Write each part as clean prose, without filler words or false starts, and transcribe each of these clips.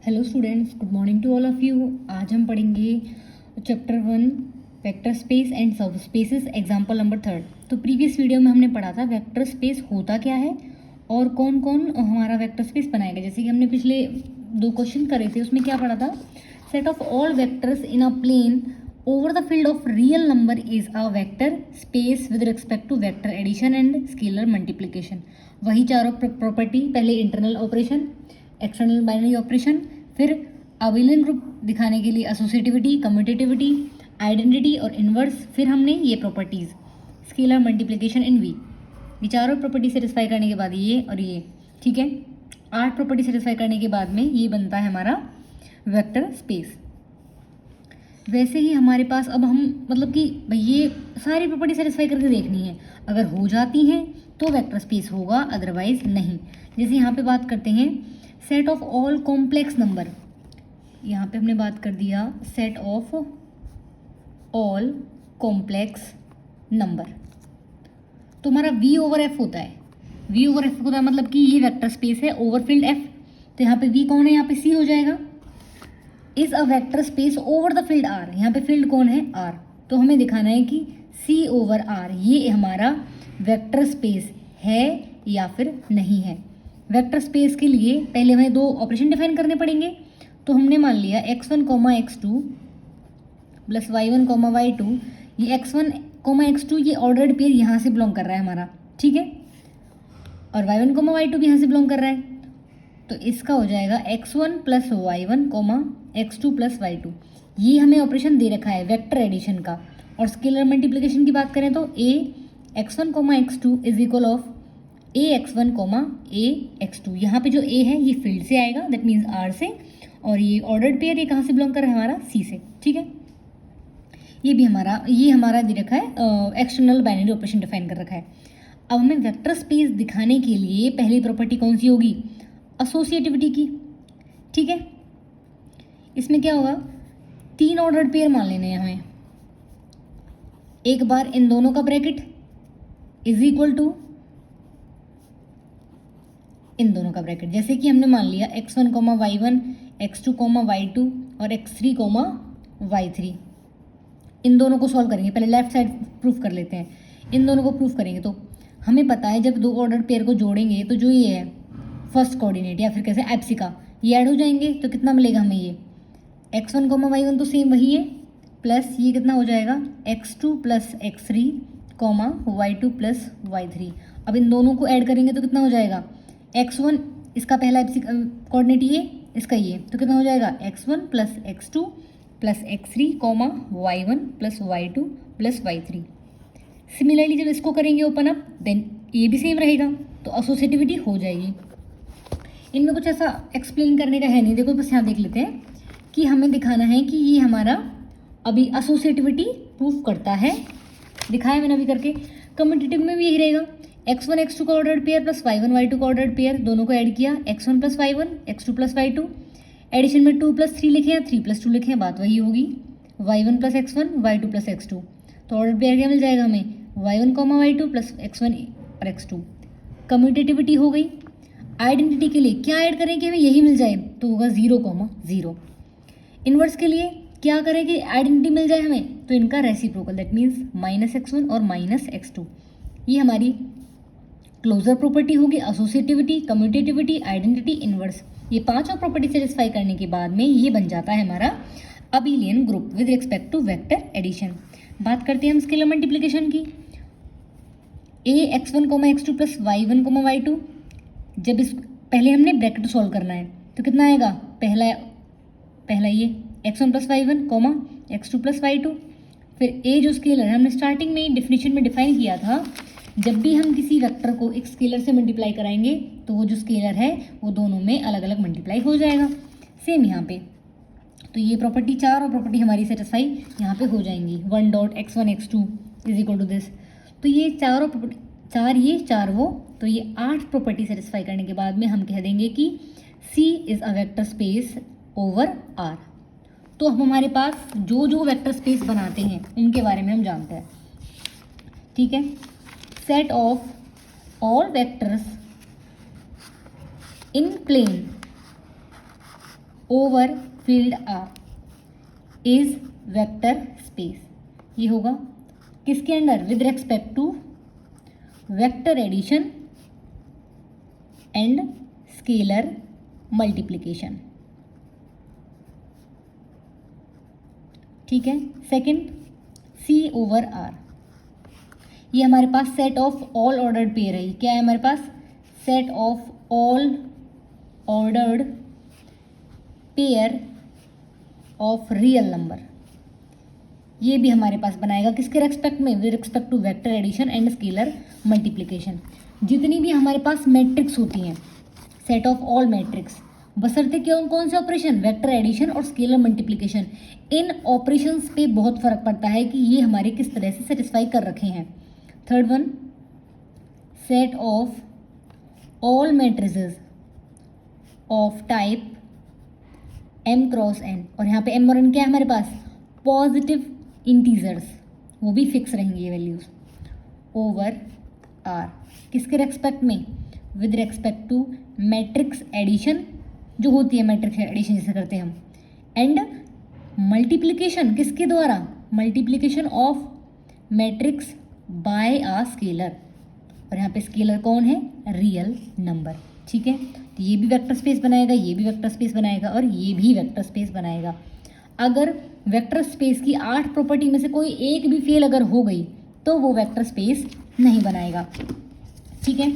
Hello students, good morning to all of you. आज हम पढ़ेंगे chapter 1 vector space and subspaces example number 3। तो previous video में हमने पढ़ा था वेक्टर स्पेस होता क्या है और कौन कौन हमारा वेक्टर स्पेस बनाएगा। जैसे कि हमने पिछले 2 क्वेश्चन करे थे, उसमें क्या पढ़ा था, set of all vectors in a plane over the field of real number is a vector space with respect to vector addition and scalar multiplication. वही चारों प्रॉपर्टी, पहले internal operation, external binary operation, फिर abelian group दिखाने के लिए associativity, commutativity, identity और inverse, फिर हमने ये properties scalar multiplication in V, ये चारों प्रॉपर्टी सेटिस्फाई करने के बाद ये और ये, ठीक है, 8 प्रॉपर्टी सेटिस्फाई करने के बाद में ये बनता है हमारा वेक्टर स्पेस। वैसे ही हमारे पास अब हम मतलब कि भाई ये सारी प्रॉपर्टी सेटिस्फाई करके देखनी है, अगर हो जाती हैं तो वेक्टर स्पेस होगा, अदरवाइज नहीं। जैसे यहाँ पे बात करते हैं set of all complex number, यहाँ पे हमने बात कर दिया set of all complex number, तो हमारा V ओवर F होता है। V ओवर F होता है मतलब कि ये वेक्टर स्पेस है ओवर फील्ड F, तो यहाँ पे V कौन है, यहाँ पे C हो जाएगा। Is a vector space over the field R, यहाँ पे फील्ड कौन है, R, तो हमें दिखाना है कि C ओवर R ये हमारा वेक्टर स्पेस है या फिर नहीं है। वेक्टर स्पेस के लिए पहले हमें 2 ऑपरेशन डिफाइन करने पड़ेंगे। तो हमने मान लिया x1, x2 plus y1, y2, ये x1, x2 ये ऑर्डर्ड पेयर यहाँ से बिलोंग कर रहा है हमारा, ठीक है, और y1, y2 भी यहाँ से बिलोंग कर रहा है, तो इसका हो जाएगा x1 plus y1, x2 plus y2। ये हमें ऑपरेशन दे रखा है वेक्टर एडिशन का। और स्केलर मल्टीप्लिकेशन की बात करें तो a x1, x2 is equal of a x1, a x2, यहाँ पे जो a है ये फील्ड से आएगा, दैट मीन्स R से, और ये ऑर्डर्ड पेयर ये कहाँ से बिलोंग कर रहा है, हमारा C से, ठीक है। ये भी हमारा दे रखा है, एक्सटर्नल बाइनरी ऑपरेशन डिफाइन कर रखा है। अब हमें वेक्टर स्पेस दिखाने के लिए पहली प्रॉपर्टी कौन सी होगी, एसोसिएटिविटी की, ठीक है। इसमें क्या होगा, 3 ऑर्डर्ड पेयर मान लेने हैं हमें। एक बार इन दोनों का ब्रैकेट इज इक्वल टू इन दोनों का ब्रैकेट, जैसे कि हमने मान लिया x1, y1, x2, y2 और x3, y3। इन दोनों को सॉल्व करेंगे, पहले लेफ्ट साइड प्रूफ कर लेते हैं। इन दोनों को प्रूफ करेंगे तो हमें पता है जब 2 ऑर्डर पेयर को जोड़ेंगे तो जो ये है फर्स्ट कोऑर्डिनेट या फिर कैसे एप्सिका, ये ऐड हो जाएंगे, तो कितना मिलेगा हमें, ये x1, y1 तो सेम वही है, प्लस ये कितना हो जाएगा x2 plus x3, y2 plus y3। अब इन दोनों को ऐड करेंगे तो कितना हो जाएगा, x1 इसका पहला कोऑर्डिनेट ये, इसका ये, तो कितना हो जाएगा x1 plus x2 plus x3, y1 plus y2 plus y3। Similarly जब इसको करेंगे ओपन अप, देन ये भी सेम रहेगा, तो एसोसिएटिविटी हो जाएगी। इनमें कुछ ऐसा एक्सप्लेन करने का है नहीं, देखो बस यहाँ देख लेते हैं कि हमें दिखाना है कि ये हमारा अभी एसोसिएटिविटी प्रूफ करता है, दिखाया मैंने अभी करके। कम्यूटेटिव में भी यही रहेगा, x1, x2 का ordered pair plus y1, y2 का ऑर्डर्ड पेयर, दोनों को ऐड किया, x1 plus y1, x2 plus y2, addition में 2 प्लस 3 लिखे हैं, 3 प्लस 2 लिखे हैं, बात वही होगी, y1 plus x1, y2 plus x2, तो ऑर्डर पेयर क्या मिल जाएगा हमें, y1, y2 प्लस x1 और x2। कम्यूटेटिविटी हो गई। आइडेंटिटी के लिए क्या ऐड करें कि हमें यही मिल जाए, तो होगा 0, 0। इनवर्स के लिए क्या करें कि आइडेंटिटी मिल जाए हमें, तो इनका रेसिप्रोकल, दैट मीन्स -x1 और -x2। ये हमारी क्लोजर प्रॉपर्टी होगी, एसोसिएटिविटी, कम्यूटेटिविटी, आइडेंटिटी, इनवर्स। ये 5 प्रॉपर्टी सेटिस्फाई करने के बाद में ये बन जाता है हमारा abelian group with respect to vector addition. बात करते हैं हम स्केलर मल्टीप्लिकेशन की। a x1, x2 plus y1, y2, जब इस पहले हमने ब्रैकेट सॉल्व करना है तो कितना आएगा, पहला ये x1 plus y1, x2 plus y2, फिर a जो स्केलर है हमने स्टार्टिंग में डिफिनीशन में डिफाइन किया था, जब भी हम किसी वेक्टर को एक स्केलर से मल्टीप्लाई कराएंगे तो वो जो स्केलर है वो दोनों में अलग अलग मल्टीप्लाई हो जाएगा। सेम यहाँ पे, तो ये प्रॉपर्टी 4 प्रॉपर्टी हमारी सेटिस्फाई यहाँ पे हो जाएंगी, 1 dot x1, x2 is equal to this. तो ये चारों प्रॉपर्टी, 4 ये 4 वो, तो ये 8 प्रॉपर्टी सेटिस्फाई करने के बाद में हम कह देंगे कि C is a vector space over R। तो अब हमारे पास जो जो वेक्टर स्पेस बनाते हैं उनके बारे में हम जानते हैं, ठीक है। Set of all vectors in plane over field R is vector space. ये होगा किसके under? With respect to vector addition and scalar multiplication. ठीक है। सेकंड, सी ओवर आर, ये हमारे पास set of all ordered pair है। क्या है हमारे पास? Set of all ordered pair of real number. ये भी हमारे पास बनाएगा किसके रेस्पेक्ट में? With respect to vector addition and scalar multiplication. जितनी भी हमारे पास मैट्रिक्स होती हैं, सेट ऑफ ऑल मैट्रिक्स, बशर्ते कौन से ऑपरेशन? वेक्टर एडिशन और स्केलर मल्टीप्लिकेशन। इन ऑपरेशंस पे बहुत फर्क पड़ता है कि ये हमारे किस तरह से सेटिस्फाई कर रखे हैं। Third one, set of all matrices of type m cross n, और यहाँ पे m और n क्या है हमारे पास? पॉजिटिव इंटीजर्स, वो भी फिक्स रहेंगे ये वैल्यूज, ओवर r किसके रेस्पेक्ट में? With respect to matrix addition, जो होती है मैट्रिक्स एडिशन जिसे करते हैं हम, एंड मल्टीप्लिकेशन किसके द्वारा? Multiplication of matrix by a scalar, और यहाँ पे स्केलर कौन है? Real number. ठीक है, तो ये भी वेक्टर स्पेस बनाएगा, ये भी वेक्टर स्पेस बनाएगा, और ये भी वेक्टर स्पेस बनाएगा। अगर वेक्टर स्पेस की 8 प्रॉपर्टी में से कोई एक भी फेल अगर हो गई तो वो वेक्टर स्पेस नहीं बनाएगा। ठीक है,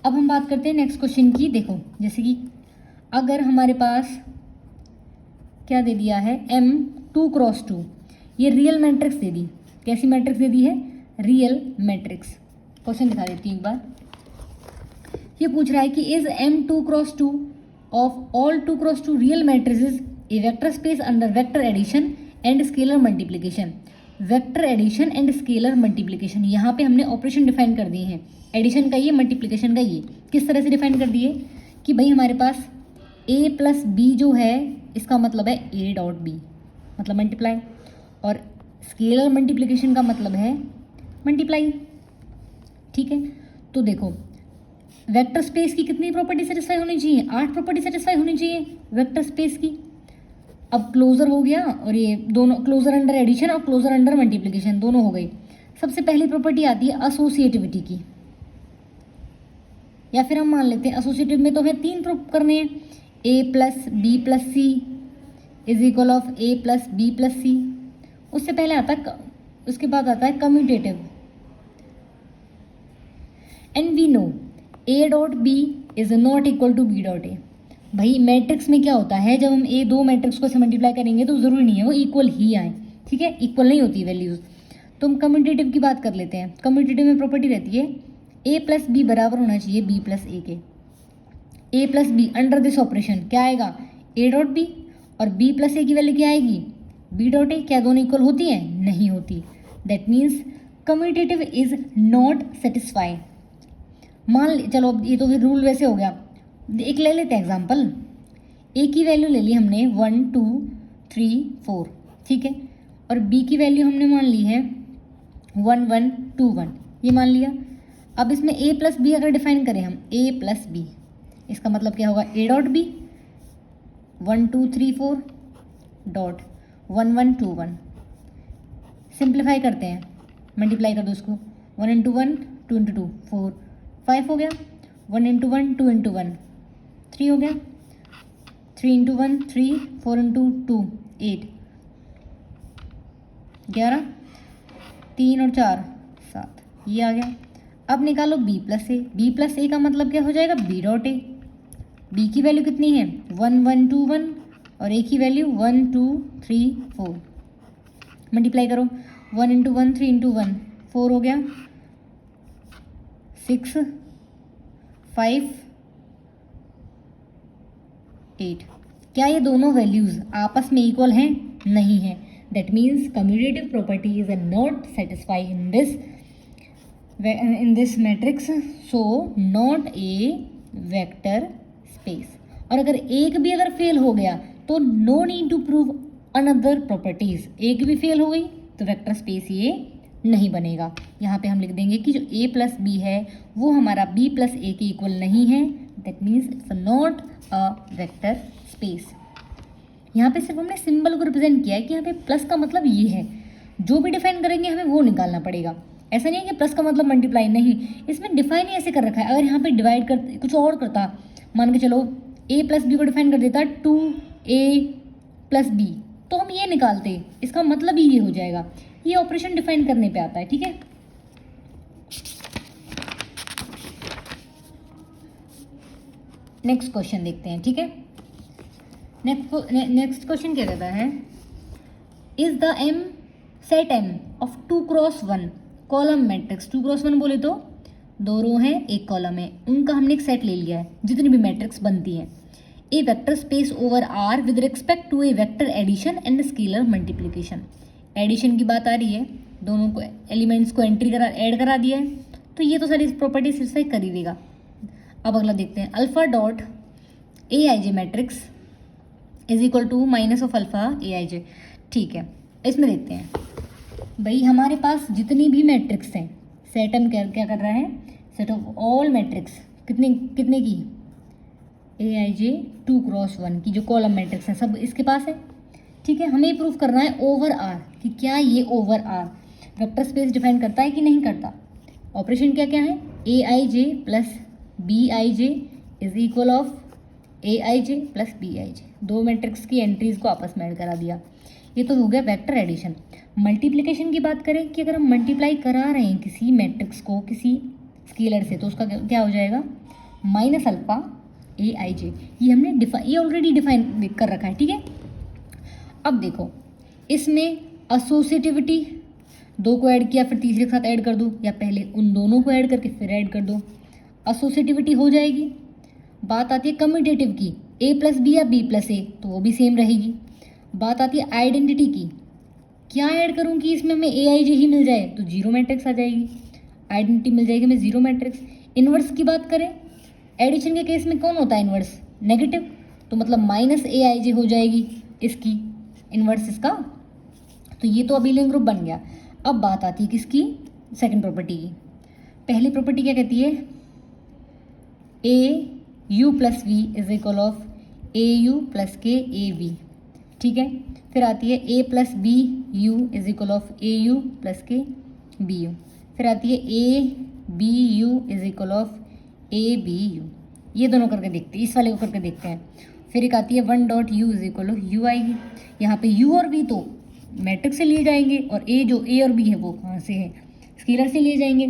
अब हम बात करते हैं नेक्स्ट क्वेश्चन की। देखो, जैसे कि अगर हमारे पास क्या दे दिया है? M2 क्रॉस 2, ये रियल मैट्रिक्स दे दी। कैसी मैट्रिक्स दे दी है? Real matrix. क्वेश्चन दिखा देती हूँ एक बार। ये पूछ रहा है कि is M2 cross 2 of all 2 cross 2 real matrices a vector space under vector addition and scalar multiplication. Vector addition and scalar multiplication, यहाँ पे हमने ऑपरेशन डिफाइन कर दिए हैं। एडिशन का ये, मल्टीप्लिकेशन का ये। किस तरह से डिफाइन कर दिए कि भाई हमारे पास a प्लस बी जो है, इसका मतलब है a डॉट बी, मतलब मल्टीप्लाई, और स्केलर मल्टीप्लिकेशन का मतलब है मल्टीप्लाई। ठीक है, तो देखो वेक्टर स्पेस की कितनी प्रॉपर्टी सेटिस्फाई होनी चाहिए? 8 प्रॉपर्टी सेटिस्फाई होनी चाहिए वेक्टर स्पेस की। अब क्लोजर हो गया, और ये दोनों क्लोजर अंडर एडिशन और क्लोजर अंडर मल्टीप्लिकेशन दोनों हो गई। सबसे पहली प्रॉपर्टी आती है एसोसिएटिविटी की, या फिर हम मान लेते हैं एसोसिएटिव में तो हमें 3 प्रूफ करने हैं। a plus B plus C is equal of a plus B plus C. उससे पहले आता है, उसके बाद आता है commutative, and we know a dot B is not equal to b dot a। भाई मैट्रिक्स में क्या होता है, जब हम ए दो मैट्रिक्स को से मल्टीप्लाई करेंगे तो ज़रूरी नहीं है वो इक्वल ही आए। ठीक है, इक्वल नहीं होती वैल्यूज़। तो हम कम्यूटेटिव की बात कर लेते हैं। कम्यूटेटिव में प्रॉपर्टी रहती है a प्लस बी बराबर होना चाहिए b प्लस ए के। a plus be under this operation क्या आएगा? a डॉट बी, और b प्लस ए की वैल्यू क्या आएगी? b dot A. क्या दोनों इक्वल होती हैं? नहीं होती। That means commutative is not satisfy. चलो अब ये तो फिर रूल वैसे हो गया। एक ले लेते हैं एग्जाम्पल। a की वैल्यू ले ली हमने 1 2 3 4, ठीक है, और b की वैल्यू हमने मान ली है 1 1 2 1, ये मान लिया। अब इसमें a प्लस बी अगर डिफाइन करें हम, a प्लस बी, इसका मतलब क्या होगा? a dot B 1 2 3 4 dot 1 1 2 1। Simplify करते हैं, मल्टीप्लाई कर दो उसको। 1 इंटू 1 2 इंटू 2 4 5 हो गया। 1 इंटू 1 2 इंटू 1 3 हो गया। 3 इंटू 1 3, 4 इंटू 2 8, 11, 3 और 4 7, ये आ गया। अब निकालो b प्लस ए। b प्लस ए का मतलब क्या हो जाएगा? b dot A. b की वैल्यू कितनी है? 1 1 2 1, और a की वैल्यू 1 2 3 4। मल्टीप्लाई करो, 1 इंटू 1 3 इंटू 1 4 हो गया, 6 5 8। क्या ये दोनों वैल्यूज आपस में इक्वल हैं? नहीं है। That means commutative property is not satisfy in this matrix, so not a vector space. और अगर एक भी अगर फेल हो गया तो no need to prove another properties. एक भी फेल हो गई तो वेक्टर स्पेस ये नहीं बनेगा। यहाँ पे हम लिख देंगे कि जो a प्लस बी है वो हमारा b प्लस ए के इक्वल नहीं है। That means it's not a vector space. यहाँ पे सिर्फ हमने सिंबल को रिप्रेजेंट किया है कि यहाँ पे प्लस का मतलब ये है, जो भी डिफाइन करेंगे हमें वो निकालना पड़ेगा। ऐसा नहीं है कि प्लस का मतलब मल्टीप्लाई, नहीं, इसमें डिफाइन ही ऐसे कर रखा है। अगर यहाँ पे डिवाइड कर कुछ और करता, मान के चलो a प्लस बी को डिफाइन कर देता 2a प्लस बी, तो हम ये निकालते, इसका मतलब ही ये हो जाएगा। ये ऑपरेशन डिफाइन करने पे आता है, ठीक है। नेक्स्ट क्वेश्चन देखते हैं, ठीक है। नेक्स्ट क्वेश्चन क्या कहता है, is the M set M of 2x1 column matrix. 2x1 बोले तो 2 रो हैं 1 कॉलम है, उनका हमने एक सेट ले लिया है जितनी भी मैट्रिक्स बनती हैं। A vector space over R with respect to a vector addition and scalar multiplication. Addition की बात आ रही है, दोनों को एलिमेंट्स को ऐड करा दिया है, तो ये तो सारी प्रॉपर्टी सेटिस्फाई कर ही देगा। अब अगला देखते हैं, alpha dot A I J matrix is equal to minus of alpha A I J. ठीक है, इसमें देखते हैं भाई हमारे पास जितनी भी मैट्रिक्स हैं, सेट हम क्या कर रहा है, सेट ऑफ ऑल मैट्रिक्स कितने की, ए आई जे 2x1 की जो कॉलम मैट्रिक्स हैं सब इसके पास है, ठीक है। हमें प्रूफ करना है ओवर आर कि क्या ये over R vector space define करता है कि नहीं करता। ऑपरेशन क्या क्या है, A I J plus B I J is equal of A I J plus B I J, दो मैट्रिक्स की एंट्रीज को आपस में ऐड करा दिया। ये तो हो गया वेक्टर एडिशन। मल्टीप्लिकेशन की बात करें कि अगर हम मल्टीप्लाई करा रहे हैं किसी मैट्रिक्स को किसी स्केलर से, तो उसका क्या हो जाएगा, माइनस अल्फा ए आई जे। ये हमने ये ऑलरेडी डिफाइन कर रखा है, ठीक है। अब देखो इसमें एसोसिएटिविटी, दो को ऐड किया फिर तीसरे के साथ ऐड कर दो, या पहले उन दोनों को ऐड करके फिर ऐड कर दो, एसोसिएटिविटी हो जाएगी। बात आती है कम्यूटेटिव की, ए प्लस बी या बी प्लस ए, तो वो भी सेम रहेगी। बात आती है आइडेंटिटी की, क्या ऐड करूँ कि इसमें हमें ए आई जे ही मिल जाए, तो जीरो मैट्रिक्स आ जाएगी, आइडेंटिटी मिल जाएगी हमें जीरो मैट्रिक्स। इन्वर्स की बात करें, एडिशन के केस में कौन होता है इन्वर्स, नेगेटिव, तो मतलब माइनस ए आई जे हो जाएगी इसकी इन्वर्स इसका, तो ये तो अभी लिंक ग्रुप बन गया। अब बात आती है किसकी, सेकंड प्रॉपर्टी की। पहली प्रॉपर्टी क्या कहती है, A U plus we is equal of A U plus के ए वी, ठीक है। फिर आती है A plus B U is equal of A U plus के बी यू। फिर आती है A B U is equal of A B U. ये दोनों करके देखते हैं, इस वाले को करके देखते हैं। फिर एक आती है one dot U is equal of you आएगी। यहाँ पे यू और वी तो मैट्रिक्स से लिए जाएंगे, और ए जो ए और बी है वो कहाँ से है, स्केलर से लिए जाएंगे,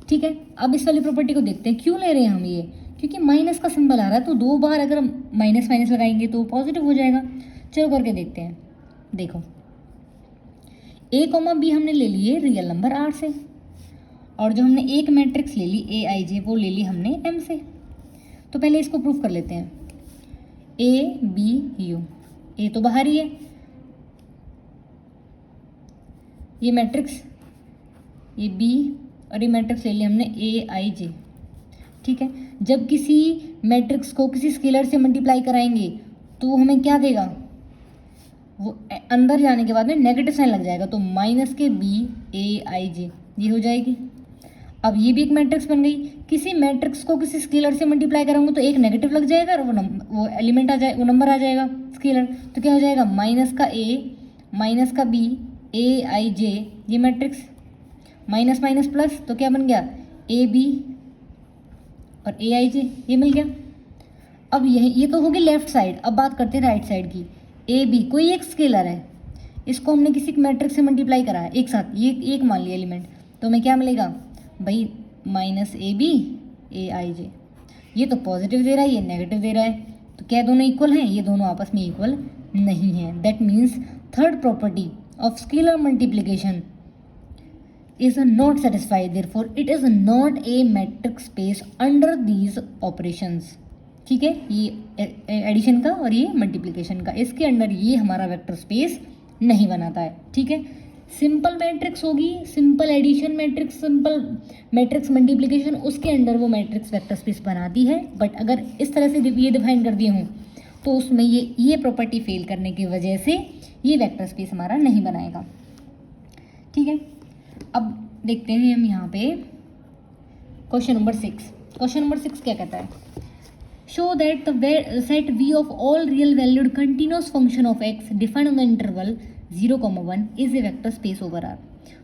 ठीक है। अब इस वाली प्रॉपर्टी को देखते हैं, क्यों ले रहे हैं हम ये, क्योंकि माइनस का सिंबल आ रहा है, तो दो बार अगर हम माइनस माइनस लगाएंगे तो पॉजिटिव हो जाएगा। चलो करके देखते हैं। देखो ए कॉमा बी हमने ले लिए रियल नंबर आर से, और जो हमने एक मैट्रिक्स ले ली ए आई जे वो ले ली हमने एम से। तो पहले इसको प्रूफ कर लेते हैं, ए बी यू, ए तो बाहर ही है, ये मैट्रिक्स ये बी और ये मैट्रिक्स ले लिया हमने ए आई जे, ठीक है। जब किसी मैट्रिक्स को किसी स्केलर से मल्टीप्लाई कराएंगे तो वो हमें क्या देगा, वो अंदर जाने के बाद में नेगेटिव साइन लग जाएगा, तो माइनस के बी ए आई जे ये हो जाएगी। अब ये भी एक मैट्रिक्स बन गई। किसी मैट्रिक्स को किसी स्केलर से मल्टीप्लाई कराऊंगा तो एक नेगेटिव लग जाएगा और वो एलिमेंट आ जाए, वो नंबर आ जाएगा स्केलर, तो क्या हो जाएगा, माइनस का ए माइनस का बी ए आई जे, ये मैट्रिक्स माइनस माइनस प्लस, तो क्या बन गया, ए बी और ए आई जे, ये मिल गया। अब ये तो होगी लेफ्ट साइड। अब बात करते हैं राइट साइड की। ए बी कोई एक स्केलर है, इसको हमने किसी मैट्रिक्स से मल्टीप्लाई करा है एक साथ, ये एक मान लिया एलिमेंट, तो हमें क्या मिलेगा भाई, minus A B A I जे। ये तो पॉजिटिव दे रहा है, ये नेगेटिव दे रहा है, तो क्या दोनों इक्वल हैं, ये दोनों आपस में इक्वल नहीं है। That means third property of scalar multiplication is not satisfied, therefore it is not a metric space under these operations, ठीक है। ये एडिशन का और ये मल्टीप्लिकेशन का, इसके अंडर ये हमारा वेक्टर स्पेस नहीं बनाता है, ठीक है। सिंपल मैट्रिक्स होगी, simple addition matrix, simple matrix multiplication, उसके अंडर वो मैट्रिक्स वेक्टर स्पेस बनाती है। बट अगर इस तरह से ये डिफाइन कर दिए हों तो उसमें ये प्रॉपर्टी फेल करने की वजह से ये वेक्टर स्पेस हमारा नहीं बनाएगा, ठीक है। अब देखते हैं हम यहाँ पे क्वेश्चन नंबर 6। क्वेश्चन नंबर 6 क्या कहता है, show that the set V of all real valued continuous function of x defined on the interval 0,1 is a vector space over R।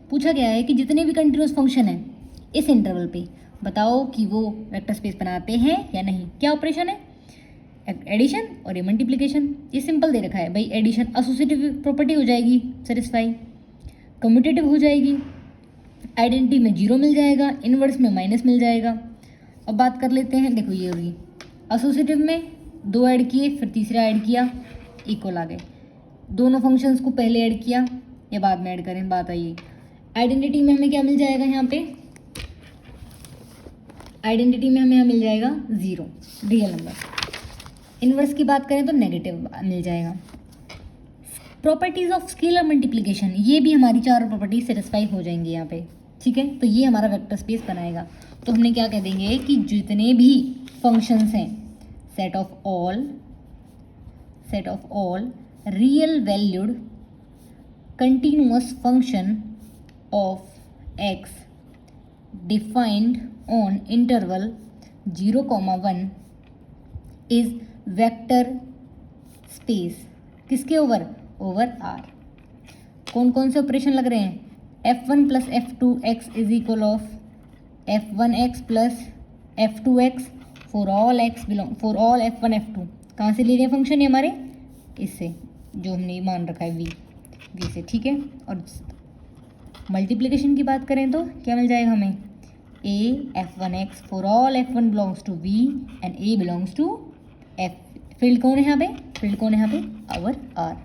पूछा गया है कि जितने भी कंटिन्यूस फंक्शन हैं इस इंटरवल पे बताओ कि वो वेक्टर स्पेस बनाते हैं या नहीं। क्या ऑपरेशन है? एडिशन और ये मल्टीप्लिकेशन। ये सिंपल दे रखा है भाई, एडिशन एसोसिएटिव प्रॉपर्टी हो जाएगी सेटिस्फाई, कम्यूटेटिव हो जाएगी, आइडेंटिटी में 0 मिल जाएगा, इनवर्स में माइनस मिल जाएगा। अब बात कर लेते हैं, देखो ये होगी एसोसिएटिव में 2 ऐड किए फिर तीसरा ऐड किया इक्वल आ गए। दोनों फंक्शंस को पहले ऐड किया या बाद में ऐड करें, बात आई। आइडेंटिटी में हमें क्या मिल जाएगा यहाँ पे? आइडेंटिटी में हमें यहाँ मिल जाएगा 0 रियल नंबर। इनवर्स की बात करें तो नेगेटिव मिल जाएगा। प्रॉपर्टीज ऑफ स्केलर मल्टीप्लिकेशन, ये भी हमारी चारों प्रॉपर्टीज सेटिस्फाई हो जाएंगी यहाँ पे, ठीक है। तो ये हमारा वेक्टर स्पेस बनाएगा। तो हमने क्या कह देंगे कि जितने भी फंक्शंस हैं set of all real valued continuous function of x defined on interval 0,1 is vector space किसके ओवर आर। कौन कौन से ऑपरेशन लग रहे हैं? f1 plus f2x is equal of f1x plus f2x for all f1 f2। कहाँ से ले रहे हैं फंक्शन ये हमारे? इससे जो हमने मान रखा है v से, ठीक है। और मल्टीप्लिकेशन की बात करें तो क्या मिल जाएगा हमें? a f1x for all f1 belongs to v and a belongs to f। Field कौन है यहाँ पे? फील्ड कौन है यहाँ पे? Our r।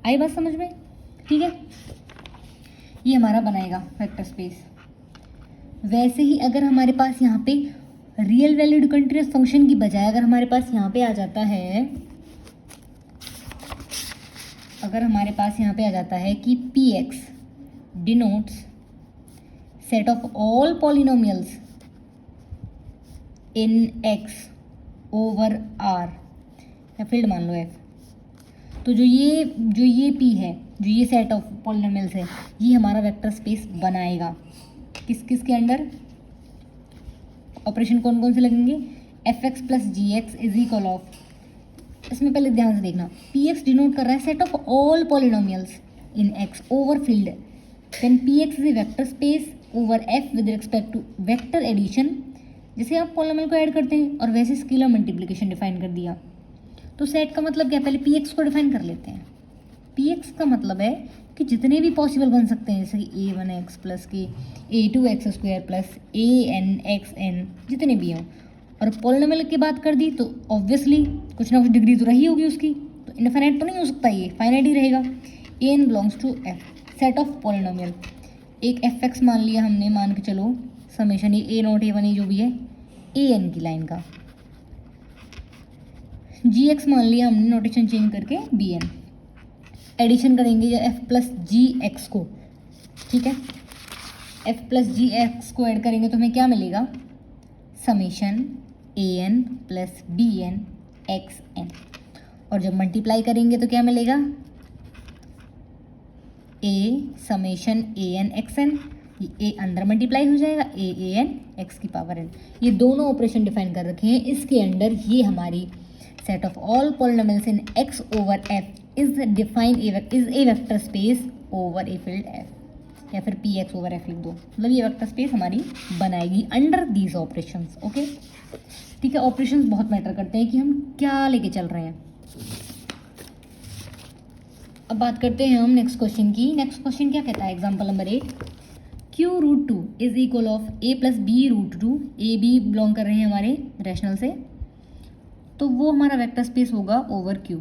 आई बात समझ में? ठीक है, ये हमारा बनाएगा वेक्टर स्पेस। वैसे ही अगर हमारे पास यहाँ पे रियल वैल्यूड कंटिन्यूअस फंक्शन की बजाय अगर हमारे पास यहाँ पे आ जाता है, अगर हमारे पास यहाँ पे आ जाता है कि px denotes set of all polynomials in x over r, या फील्ड मान लो f। तो जो ये p है, जो ये सेट ऑफ पॉलिनोमियल्स है, ये हमारा वेक्टर स्पेस बनाएगा। किस के अंडर? ऑपरेशन कौन कौन से लगेंगे? fx plus g x is equal of, इसमें पहले ध्यान से देखना, px डिनोट कर रहा है set of all polynomials in x over field, then px is a vector space over f with respect to vector addition. जैसे आप पॉलिनोमियल को ऐड करते हैं और वैसे स्केलर मल्टीप्लिकेशन डिफाइन कर दिया। तो सेट का मतलब क्या? पहले px को डिफाइन कर लेते हैं। px का मतलब है कि जितने भी पॉसिबल बन सकते हैं, जैसे कि a1x प्लस के a2x स्क्वायर प्लस anxn, जितने भी हों। और पॉलिनोमियल की बात कर दी तो ऑब्वियसली कुछ ना कुछ डिग्री तो रही होगी उसकी, तो इनफाइनाइट तो नहीं हो सकता, ये फाइनाइट ही रहेगा। an belongs to f set of polynomial. एक fx मान लिया हमने, मान के चलो समेशन ये a0 a1 जो भी है an की लाइन का, gx मान लिया हमने नोटेशन चेंज करके bn। एडिशन करेंगे या f प्लस जी एक्स को, ठीक है, f प्लस जी एक्स को ऐड करेंगे तो हमें क्या मिलेगा? Summation an plus bn xn। और जब मल्टीप्लाई करेंगे तो क्या मिलेगा? a समेशन an xn, ये a अंदर मल्टीप्लाई हो जाएगा an x की पावर n। ये दोनों ऑपरेशन डिफाइन कर रखे हैं। इसके अंडर ये हमारी set of all polynomials in x over f is define is a vector space over a field f, या फिर px ओवर f लिख दो। मतलब ये वेक्टर स्पेस हमारी बनाएगी अंडर दीज ऑपरेशंस। ओके, ठीक है। ऑपरेशंस बहुत मैटर करते हैं कि हम क्या लेके चल रहे हैं। अब बात करते हैं हम नेक्स्ट क्वेश्चन की। नेक्स्ट क्वेश्चन क्या कहता है? Example number 8, q√2 is equal of a plus b√2। a b belong कर रहे हैं हमारे रैशनल से, तो वो हमारा वेक्टर स्पेस होगा over q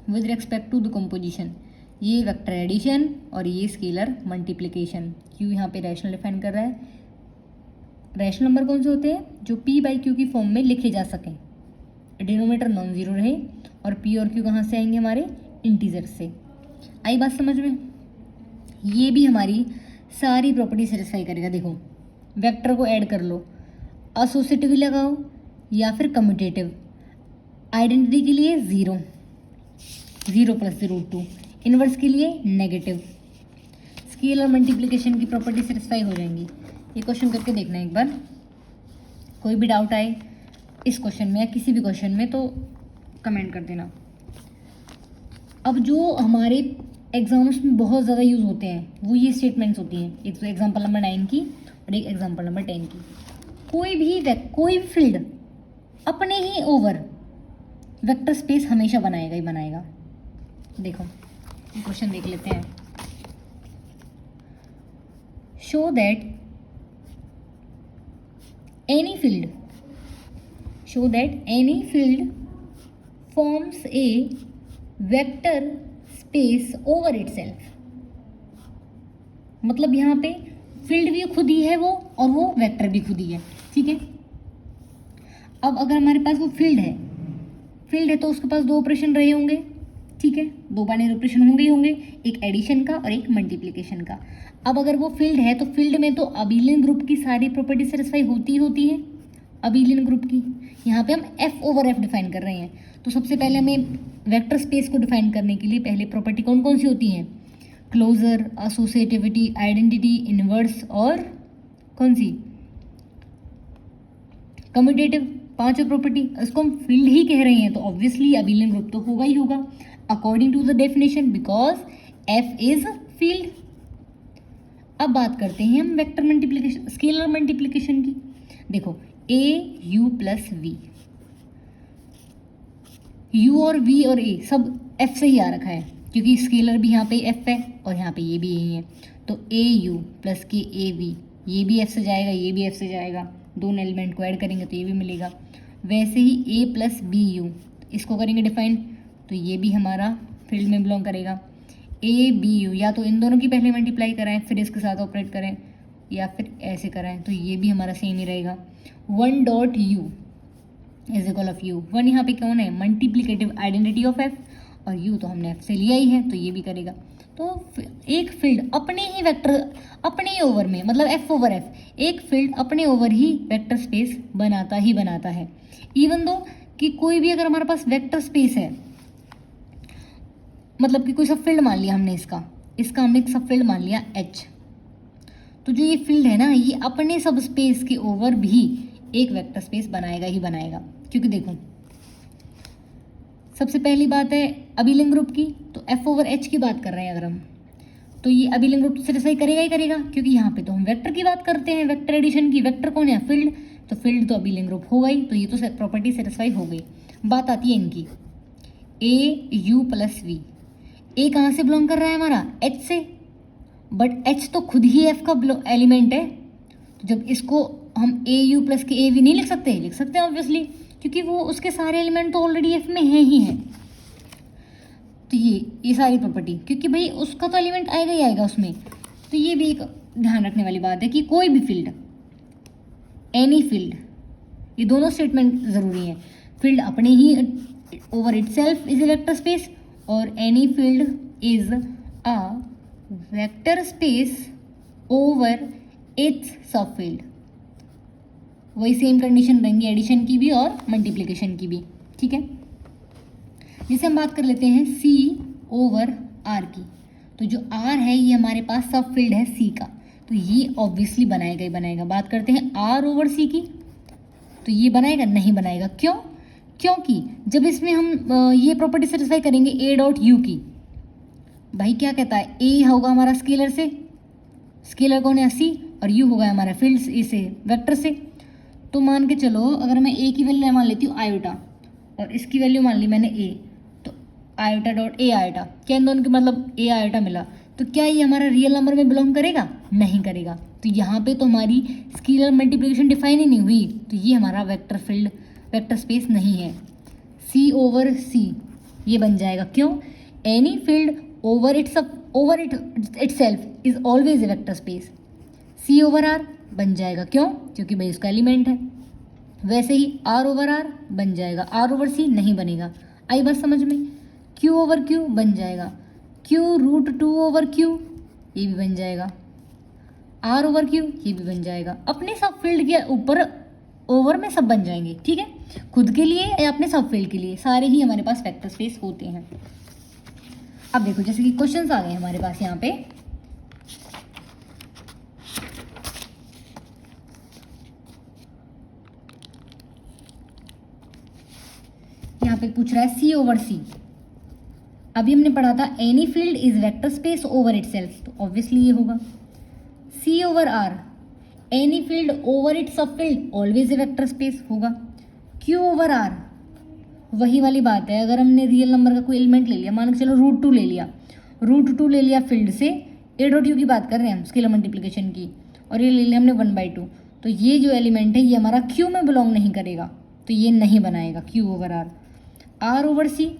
with respect to the composition. ये वेक्टर एडिशन और ये स्केलर मल्टीप्लिकेशन। q यहाँ पे रैशनल डिफाइन कर रहा है। रैशनल नंबर कौन से होते हैं? जो p बाई q की फॉर्म में लिखे जा सकें, डिनोमिनेटर नॉन जीरो रहे, और p और q कहाँ से आएंगे? हमारे इंटीजर से। आई बात समझ में? ये भी हमारी सारी प्रॉपर्टी सेटिस्फाई करेगा। देखो, वेक्टर को ऐड कर लो, एसोसिएटिव लगाओ या फिर कम्यूटेटिव। आइडेंटिटी के लिए 0 प्लस √2, इनवर्स के लिए नेगेटिव। स्केलर मल्टीप्लिकेशन की प्रॉपर्टी सेटिस्फाई हो जाएंगी। ये क्वेश्चन करके देखना एक बार, कोई भी डाउट आए इस क्वेश्चन में या किसी भी क्वेश्चन में, तो कमेंट कर देना। अब जो हमारे एग्जाम्स में बहुत ज़्यादा यूज़ होते हैं वो ये स्टेटमेंट्स होती हैं, एक तो एग्जाम्पल नंबर 9 की और एक एग्जाम्पल नंबर 10 की। कोई भी फील्ड अपने ही ओवर वेक्टर स्पेस हमेशा बनाएगा ही बनाएगा। देखो क्वेश्चन देख लेते हैं। Show that any field forms a vector space over itself. मतलब यहाँ पे फील्ड भी खुद ही है वो, और वो वेक्टर भी खुद ही है, ठीक है। अब अगर हमारे पास वो फील्ड है तो उसके पास दो ऑपरेशन रहे होंगे, ठीक है, दो बाइनरी ऑपरेशन होंगे ही होंगे, एक एडिशन का और एक मल्टीप्लिकेशन का। अब अगर वो फील्ड है तो फील्ड में तो अबिलियन ग्रुप की सारी प्रॉपर्टी सेटिस्फाई होती है अबिलियन ग्रुप की। यहाँ पे हम एफ ओवर एफ डिफाइन कर रहे हैं, तो सबसे पहले हमें वेक्टर स्पेस को डिफाइन करने के लिए पहले प्रॉपर्टी कौन कौन सी होती हैं? क्लोजर, एसोसिएटिविटी, आइडेंटिटी, इनवर्स और कौन सी? कम्यूटेटिव। पांचों प्रॉपर्टी, इसको हम फील्ड ही कह रहे हैं तो ऑब्वियसली अबिलियन ग्रुप तो होगा ही होगा according to the definition, because F is field. अब बात करते हैं हम वेक्टर मल्टीप्लिकेशन, स्केलर मल्टीप्लिकेशन की। देखो ए यू प्लस वी, यू और वी और ए सब एफ से ही आ रखा है, क्योंकि स्केलर भी यहाँ पे एफ है और यहाँ पे ये भी यही है। तो ए यू प्लस के ए वी, ये भी एफ से जाएगा, ये भी एफ से जाएगा, दोनों एलिमेंट को ऐड करेंगे तो ये भी मिलेगा। वैसे ही ए प्लस बी यू, इसको करेंगे डिफाइन तो ये भी हमारा फील्ड में बिलोंग करेगा। ए बी यू, या तो इन दोनों की पहले मल्टीप्लाई कराएं फिर इसके साथ ऑपरेट करें, या फिर ऐसे कराएं तो ये भी हमारा सेम ही रहेगा। One dot U is equal of you, one यहाँ पे कौन है? मल्टीप्लिकेटिव आइडेंटिटी ऑफ एफ, और यू तो हमने एफ से लिया ही है तो ये भी करेगा। तो एक फील्ड अपने ही वेक्टर, अपने ही ओवर में, मतलब एफ ओवर एफ, एक फील्ड अपने ओवर ही वेक्टर स्पेस बनाता ही बनाता है। इवन दो कि कोई भी अगर हमारे पास वेक्टर स्पेस है, मतलब कि कोई सब फील्ड मान लिया हमने, इसका हमने एक सब फील्ड मान लिया एच, तो जो ये फील्ड है ना, ये अपने सब स्पेस के ओवर भी एक वेक्टर स्पेस बनाएगा ही बनाएगा। क्योंकि देखो सबसे पहली बात है अबिलियन ग्रुप की, तो एफ ओवर एच की बात कर रहे हैं अगर हम, तो ये अबिलियन ग्रुप सेटिस्फाई करेगा ही करेगा, क्योंकि यहाँ पे तो हम वेक्टर की बात करते हैं, वेक्टर एडिशन की। वेक्टर कौन है? फील्ड, तो फील्ड तो अबिलियन ग्रुप होगा ही, तो ये तो प्रॉपर्टी सेटिस्फाई हो गई। बात आती है इनकी, ए यू प्लस वी, ए कहाँ से बिलोंग कर रहा है हमारा? एच से, बट एच तो खुद ही एफ का एलिमेंट है, तो जब इसको हम ए यू प्लस के ए वी नहीं लिख सकते? लिख सकते हैं ऑब्वियसली, क्योंकि वो उसके सारे एलिमेंट तो ऑलरेडी एफ में है ही हैं। तो ये सारी प्रॉपर्टी, क्योंकि भाई उसका तो एलिमेंट आएगा ही आएगा उसमें, तो ये भी एक ध्यान रखने वाली बात है कि कोई भी फील्ड, एनी फील्ड, ये दोनों स्टेटमेंट ज़रूरी हैं। फील्ड अपने ही over itself is a vector space, और any field is a vector space over its subfield. वही सेम कंडीशन रहेंगी एडिशन की भी और मल्टीप्लिकेशन की भी, ठीक है। जैसे हम बात कर लेते हैं सी ओवर आर की, तो जो आर है ये हमारे पास सब फील्ड है सी का, तो ये ऑब्वियसली बनाएगा ही बनाएगा। बात करते हैं आर ओवर सी की, तो ये बनाएगा? नहीं बनाएगा। क्यों? क्योंकि जब इसमें हम ये प्रॉपर्टी सेटिस्फाई करेंगे ए डॉट यू की, भाई क्या कहता है? ए होगा हमारा स्केलर से, स्केलर कौन है? सी, और यू होगा हमारा फील्ड से, वेक्टर से। तो मान के चलो अगर मैं ए की वैल्यू मान लेती हूँ आयोटा, और इसकी वैल्यू मान ली मैंने ए, तो आयोटा डॉट ए आयोटा, क्या इन दोनों के मतलब ए आयोटा मिला, तो क्या ये हमारा रियल नंबर में बिलोंग करेगा? नहीं करेगा। तो यहाँ पे तो हमारी स्केलर मल्टीप्लिकेशन डिफाइन ही नहीं हुई, तो ये हमारा वेक्टर फील्ड, वेक्टर स्पेस नहीं है। सी ओवर सी ये बन जाएगा। क्यों? Any field over itself is always a vector space. C over R बन जाएगा। क्यों? क्योंकि भाई उसका एलिमेंट है। वैसे ही आर ओवर आर बन जाएगा, आर ओवर सी नहीं बनेगा। आई बात समझ में? क्यू ओवर क्यू बन जाएगा, Q root two over Q ये भी बन जाएगा, आर ओवर क्यू ये भी बन जाएगा। अपने सब फील्ड के ऊपर ओवर में सब बन जाएंगे, ठीक है, खुद के लिए या अपने सब फील्ड के लिए, सारे ही हमारे पास वेक्टर स्पेस होते हैं। अब देखो जैसे कि क्वेश्चंस आ गए हमारे पास यहाँ पे, पे पूछ रहा है सी ओवर सी। अभी हमने पढ़ा था any field is vector space over itself, तो ऑब्वियसली ये होगा। C over R, any field over it subfield always a vector space होगा। क्यू ओवर आर, वही वाली बात है, अगर हमने रियल नंबर का कोई एलिमेंट ले लिया, मान के चलो √2 ले लिया, √2 ले लिया फील्ड से, ए डॉट यू की बात कर रहे हैं हम स्केलर मल्टीप्लिकेशन की, और ये ले लिया हमने 1/2, तो ये जो एलिमेंट है ये हमारा क्यू में बिलोंग नहीं करेगा, तो ये नहीं बनाएगा Q over R. R over C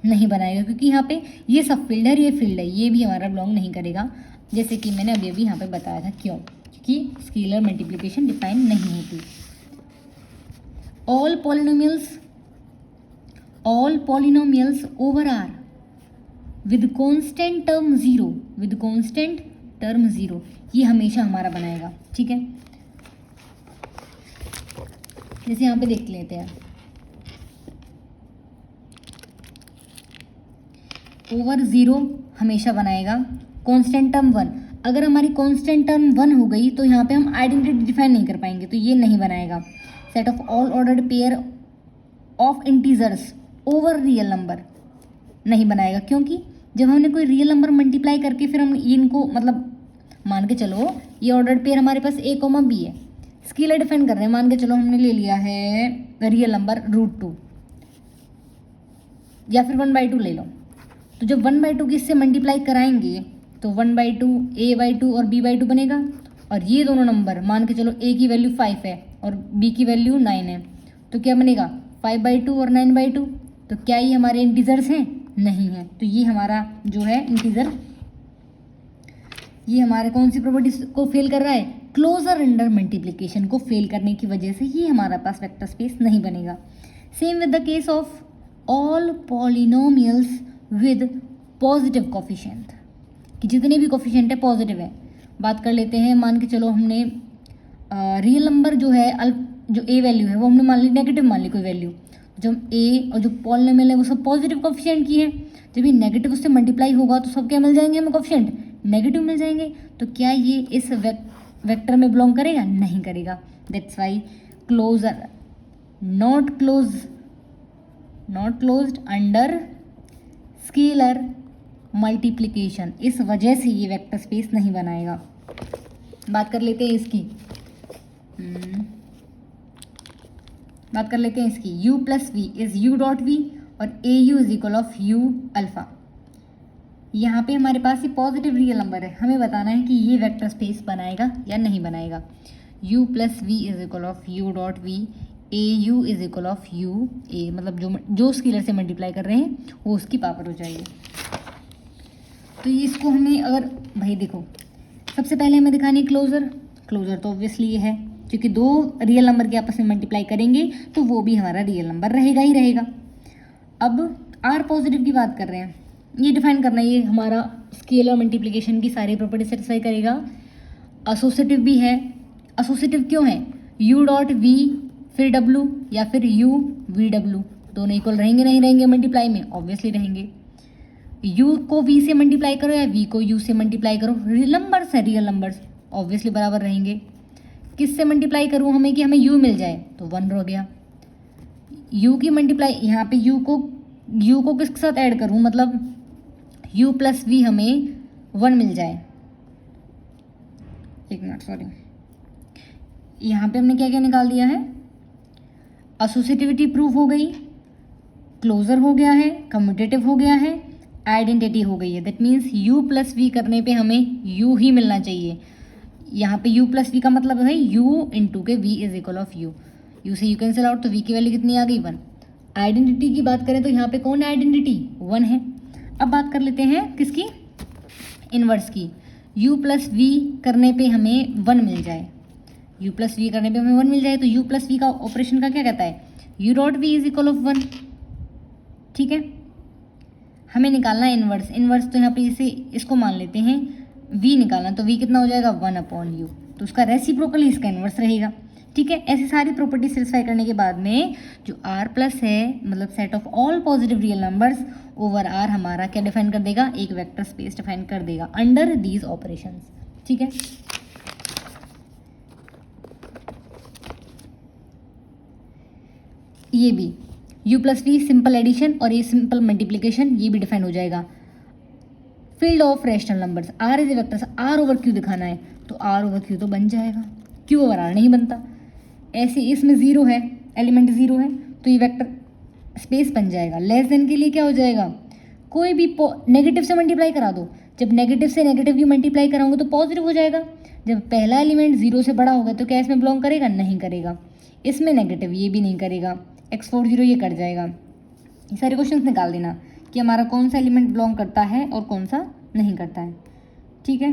नहीं बनाएगा, क्योंकि यहाँ पे ये सब फील्ड है, ये फील्ड है, ये भी हमारा बिलोंग नहीं करेगा, जैसे कि मैंने अभी अभी यहाँ पे बताया था। क्यों? क्योंकि स्केलर मल्टीप्लिकेशन डिफाइन नहीं होती। All polynomials over R with constant term zero, ये हमेशा हमारा बनाएगा। ठीक है, जैसे यहाँ पे देख लेते हैं, ओवर 0 हमेशा बनाएगा। कांस्टेंट टर्म 1, अगर हमारी कांस्टेंट टर्म 1 हो गई तो यहाँ पे हम आइडेंटिटी डिफाइन नहीं कर पाएंगे, तो ये नहीं बनाएगा। Set of all ordered pair of integers over real number नहीं बनाएगा, क्योंकि जब हमने कोई रियल नंबर मल्टीप्लाई करके फिर हम इनको, मतलब मान के चलो ये ऑर्डर्ड पेयर हमारे पास a, b है, स्केलर डिफाइन कर रहे हैं, मान के चलो हमने ले लिया है रियल नंबर √2 या फिर 1/2 ले लो, तो जब 1/2 की इससे मल्टीप्लाई कराएंगे तो 1/2 a/2 और b/2 बनेगा, और ये दोनों नंबर मान के चलो a की वैल्यू 5 है और b की वैल्यू 9 है, तो क्या बनेगा 5/2 और 9/2, तो क्या ये हमारे इंटीजर्स हैं? नहीं है, तो ये हमारा जो है इंटीजर, ये हमारे कौन सी प्रॉपर्टी को फेल कर रहा है? क्लोजर अंडर मल्टीप्लिकेशन को फेल करने की वजह से ये हमारा पास वेक्टर स्पेस नहीं बनेगा। Same with the case of all polynomials with positive coefficient, कि जितने भी कोफिशिएंट है पॉजिटिव है। बात कर लेते हैं, मान के चलो हमने रियल नंबर जो है जो a वैल्यू है वो हमने मान ली नेगेटिव, मान ली कोई वैल्यू, जब a और जो पॉलिनोमियल है वो सब पॉजिटिव कोफिशिएंट की है, जब ये नेगेटिव उससे मल्टीप्लाई होगा तो सब क्या मिल जाएंगे हमें? कोफिशिएंट नेगेटिव मिल जाएंगे, तो क्या ये इस वेक्टर में बिलोंग करेगा? नहीं करेगा। That's why closure not closed under scalar multiplication, इस वजह से ये वेक्टर स्पेस नहीं बनाएगा। बात कर लेते हैं इसकी, u plus we is u dot v और au is equal of u alpha. यहाँ पे हमारे पास ये पॉजिटिव रियल नंबर है, हमें बताना है कि ये वेक्टर स्पेस बनाएगा या नहीं बनाएगा। u plus we is equal of u dot v, au is equal of u a, मतलब जो स्केलर से मल्टीप्लाई कर रहे हैं वो उसकी पावर हो जाएगी। तो ये इसको हमें, अगर भाई देखो, सबसे पहले हमें दिखानी है क्लोजर तो ऑब्वियसली ये है, क्योंकि दो रियल नंबर के आपस में मल्टीप्लाई करेंगे तो वो भी हमारा रियल नंबर रहेगा ही रहेगा। अब आर पॉजिटिव की बात कर रहे हैं, ये डिफाइन करना है, ये हमारा स्केलर मल्टीप्लिकेशन की सारी प्रॉपर्टी सेटिस्फाई करेगा। एसोसिएटिव भी है, एसोसिएटिव क्यों है? u डॉट वी फिर w या फिर u वी w, दोनों इक्वल रहेंगे नहीं रहेंगे मल्टीप्लाई में? ऑब्वियसली रहेंगे। u को v से मल्टीप्लाई करो या v को u से मल्टीप्लाई करो, रियल नंबर्स है, रियल नंबर्स ऑब्वियसली बराबर रहेंगे। किससे मल्टीप्लाई करूँ हमें कि हमें u मिल जाए, तो 1 हो गया। u की मल्टीप्लाई, यहाँ पे u को किसके साथ ऐड करूँ, मतलब u प्लस वी हमें 1 मिल जाए। एक मिनट, सॉरी, यहाँ पे हमने क्या क्या निकाल दिया है? एसोसिएटिविटी प्रूफ हो गई, क्लोजर हो गया है, कम्यूटेटिव हो गया है, आइडेंटिटी हो गई है। That means u plus v करने पे हमें u ही मिलना चाहिए। यहाँ पे u प्लस वी का मतलब है u इंटू के v is equal of u, u से u कैंसिल आउट, तो v की वैल्यू कितनी आ गई? 1। आइडेंटिटी की बात करें तो यहाँ पे कौन है आइडेंटिटी? 1 है। अब बात कर लेते हैं किसकी? इनवर्स की। u प्लस वी करने पे हमें 1 मिल जाए, u प्लस वी करने पे हमें 1 मिल जाए, तो u प्लस वी का ऑपरेशन का क्या कहता है? u dot v is equal of 1। ठीक है, हमें निकालना है इनवर्स, तो यहाँ पे इसे इसको मान लेते हैं v निकालना, तो v कितना हो जाएगा? 1/u, तो उसका रेसिप्रोकल इसका इनवर्स रहेगा। ठीक है, ऐसी सारी प्रॉपर्टी सेटिस्फाई करने के बाद में जो r प्लस है, मतलब set of all positive real numbers over r, हमारा क्या डिफाइन कर देगा? एक वेक्टर स्पेस डिफाइन कर देगा अंडर दीज ऑपरेशंस। ठीक है, ये भी u plus v simple addition और ये सिंपल मल्टीप्लिकेशन, ये भी डिफाइन हो जाएगा। Field of rational numbers, R is a vector, R over Q दिखाना है तो आर ओवर क्यू तो बन जाएगा, क्यू ओवर आर नहीं बनता। ऐसे इसमें ज़ीरो है, एलिमेंट ज़ीरो है तो ये वेक्टर स्पेस बन जाएगा। लेस देन के लिए क्या हो जाएगा, कोई भी नेगेटिव से मल्टीप्लाई करा दो, जब नेगेटिव से नेगेटिव की मल्टीप्लाई कराऊंगे तो पॉजिटिव हो जाएगा। जब पहला एलिमेंट जीरो से बड़ा होगा तो क्या इसमें बिलोंग करेगा, नहीं करेगा। इसमें नेगेटिव, ये भी नहीं करेगा, x40 ये कट जाएगा। ये सारे क्वेश्चंस निकाल देना कि हमारा कौन सा एलिमेंट बिलोंग करता है और कौन सा नहीं करता है, ठीक है।